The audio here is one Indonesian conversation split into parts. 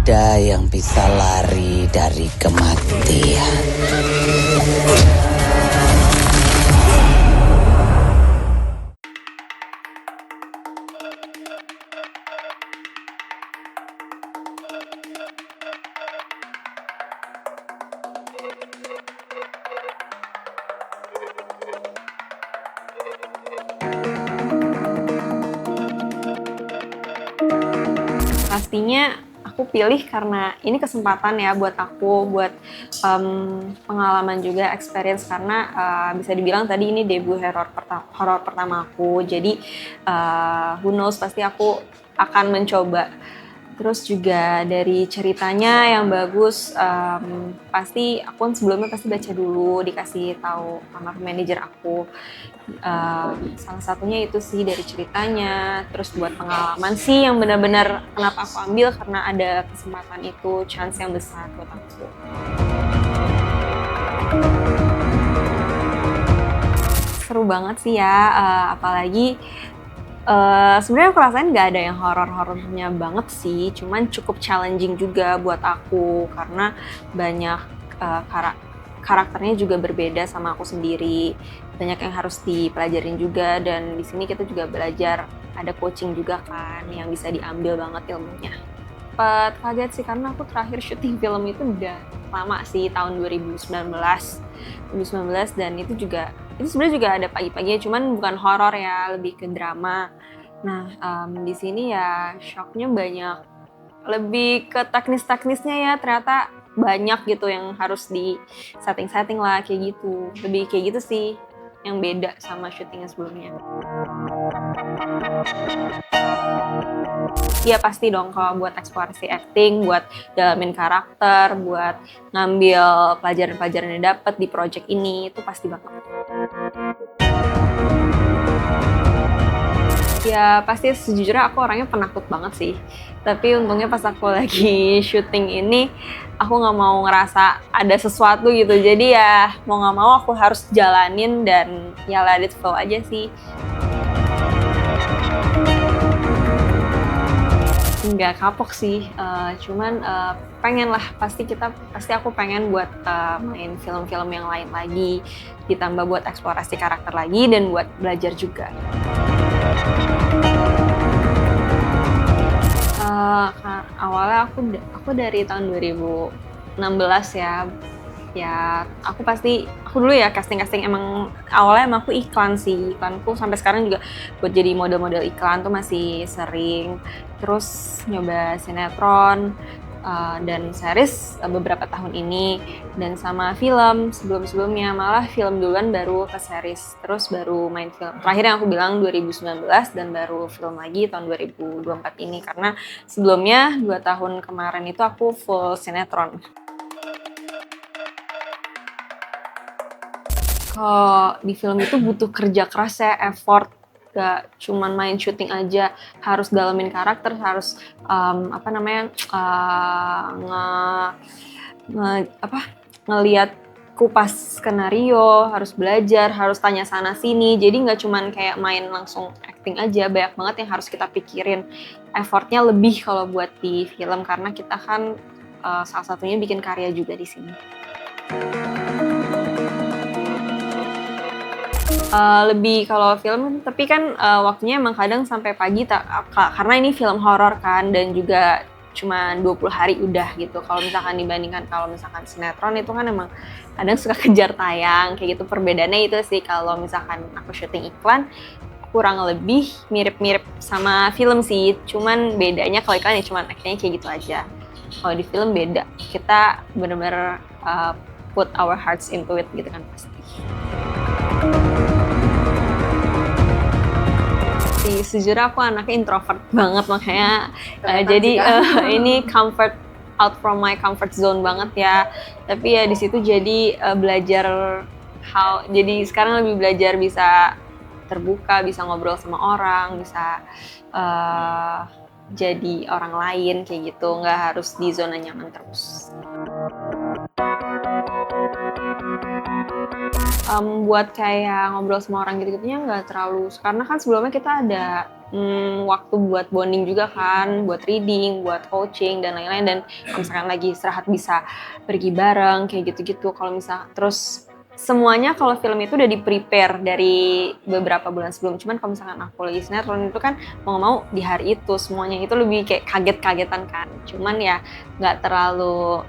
ada yang bisa lari dari kematian. Pastinya aku pilih karena ini kesempatan ya buat aku, buat pengalaman juga, experience, karena bisa dibilang tadi ini debut horor pertama aku. Jadi who knows, pasti aku akan mencoba. Terus juga dari ceritanya yang bagus, pasti aku sebelumnya pasti baca dulu, dikasih tahu sama manajer aku. Salah satunya itu sih dari ceritanya. Terus buat pengalaman sih yang benar-benar kenapa aku ambil, karena ada kesempatan itu, chance yang besar buat aku. Seru banget sih ya, apalagi sebenarnya aku rasain nggak ada yang horor-horornya banget sih, cuman cukup challenging juga buat aku karena banyak karakternya juga berbeda sama aku sendiri, banyak yang harus dipelajarin juga, dan di sini kita juga belajar, ada coaching juga kan yang bisa diambil banget ilmunya. Sempat kaget sih karena aku terakhir syuting film itu udah lama sih, tahun 2019, dan itu sebenarnya juga ada pagi-paginya, cuman bukan horor ya, lebih ke drama. Nah, di sini ya shocknya banyak, lebih ke teknis-teknisnya ya, ternyata banyak gitu yang harus di setting-setting lah, kayak gitu. Lebih kayak gitu sih yang beda sama syuting yang sebelumnya. Iya pasti dong, kalau buat eksplorasi acting, buat dalamin karakter, buat ngambil pelajaran-pelajaran yang dapet di project ini, itu pasti banget. Ya pasti sejujurnya aku orangnya penakut banget sih. Tapi untungnya pas aku lagi syuting ini, aku nggak mau ngerasa ada sesuatu gitu. Jadi ya mau nggak mau aku harus jalanin dan ya let it flow aja sih. Nggak kapok sih, cuman pengen lah, pasti aku pengen buat main film-film yang lain lagi, ditambah buat eksplorasi karakter lagi dan buat belajar juga. Awalnya aku dari tahun 2016 ya. Ya, aku dulu ya casting emang awalnya aku iklan sih. Iklanku sampai sekarang juga buat jadi model-model iklan tuh masih sering. Terus nyoba sinetron dan series beberapa tahun ini, dan sama film sebelum-sebelumnya, malah film duluan baru ke series, terus baru main film. Terakhir yang aku bilang 2019, dan baru film lagi tahun 2024 ini, karena sebelumnya 2 tahun kemarin itu aku full sinetron. Kalau di film itu butuh kerja keras ya, effort, gak cuman main syuting aja, harus dalamin karakter, harus ngelihat kupas skenario, harus belajar, harus tanya sana sini. Jadi nggak cuman kayak main langsung acting aja, banyak banget yang harus kita pikirin. Effortnya lebih kalau buat di film, karena kita kan salah satunya bikin karya juga di sini. Lebih kalau film, tapi kan waktunya emang kadang sampai pagi, karena ini film horor kan, dan juga cuma 20 hari udah gitu. Kalau misalkan dibandingkan kalau misalkan sinetron itu kan emang kadang suka kejar tayang kayak gitu. Perbedaannya itu sih, kalau misalkan aku syuting iklan kurang lebih mirip-mirip sama film sih, cuman bedanya kalau iklan ya cuman actingnya kayak gitu aja. Kalau di film beda, kita bener-bener put our hearts into it gitu kan pasti. Sejujurnya aku anaknya introvert banget, makanya jadi ini out from my comfort zone banget ya. Tapi ya di situ jadi belajar jadi sekarang lebih belajar bisa terbuka, bisa ngobrol sama orang, bisa jadi orang lain kayak gitu, nggak harus di zona nyaman terus. Buat kayak ngobrol sama orang gitu-gitunya nggak terlalu, karena kan sebelumnya kita ada waktu buat bonding juga kan, buat reading, buat coaching dan lain-lain, dan kalau misalkan lagi istirahat bisa pergi bareng kayak gitu-gitu. Kalau misal terus semuanya kalau film itu udah di-prepare dari beberapa bulan sebelum. Cuman kalau misalkan aku lagi sinetron itu kan mau nggak mau di hari itu semuanya itu lebih kayak kaget-kagetan kan. Cuman ya nggak terlalu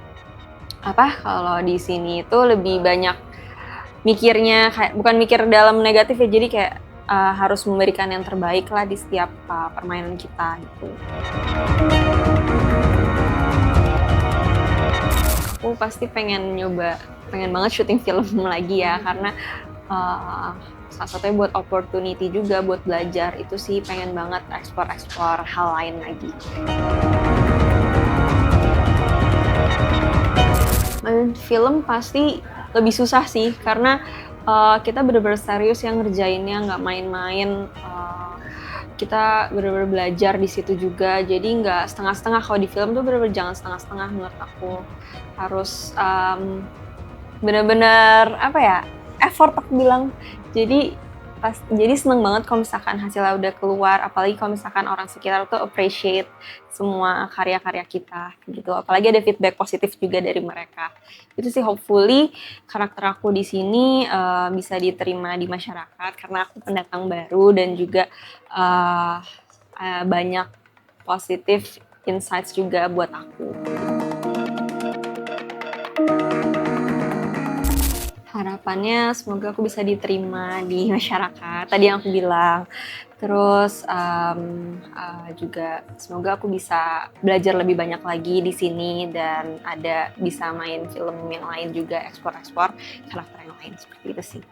kalau di sini itu lebih banyak mikirnya, kayak bukan mikir dalam negatif ya, jadi kayak harus memberikan yang terbaik lah di setiap permainan kita gitu. Aku pasti pengen banget syuting film lagi ya, karena salah satunya buat opportunity juga buat belajar, itu sih pengen banget explore hal lain lagi. Main film pasti lebih susah sih, karena kita bener-bener serius yang ngerjainnya, nggak main-main. Kita bener-bener belajar di situ juga, jadi nggak setengah-setengah. Kalau di film tuh bener-bener jangan setengah-setengah menurut aku. Harus bener-bener effort aku bilang. Jadi seneng banget kalau misalkan hasilnya udah keluar, apalagi kalau misalkan orang sekitar tuh appreciate semua karya-karya kita gitu. Apalagi ada feedback positif juga dari mereka. Itu sih hopefully karakter aku di sini bisa diterima di masyarakat, karena aku pendatang baru dan juga banyak positif insights juga buat aku. Harapannya semoga aku bisa diterima di masyarakat, tadi yang aku bilang. Terus juga semoga aku bisa belajar lebih banyak lagi di sini dan bisa main film yang lain juga, ekspor karakter yang lain, seperti itu sih.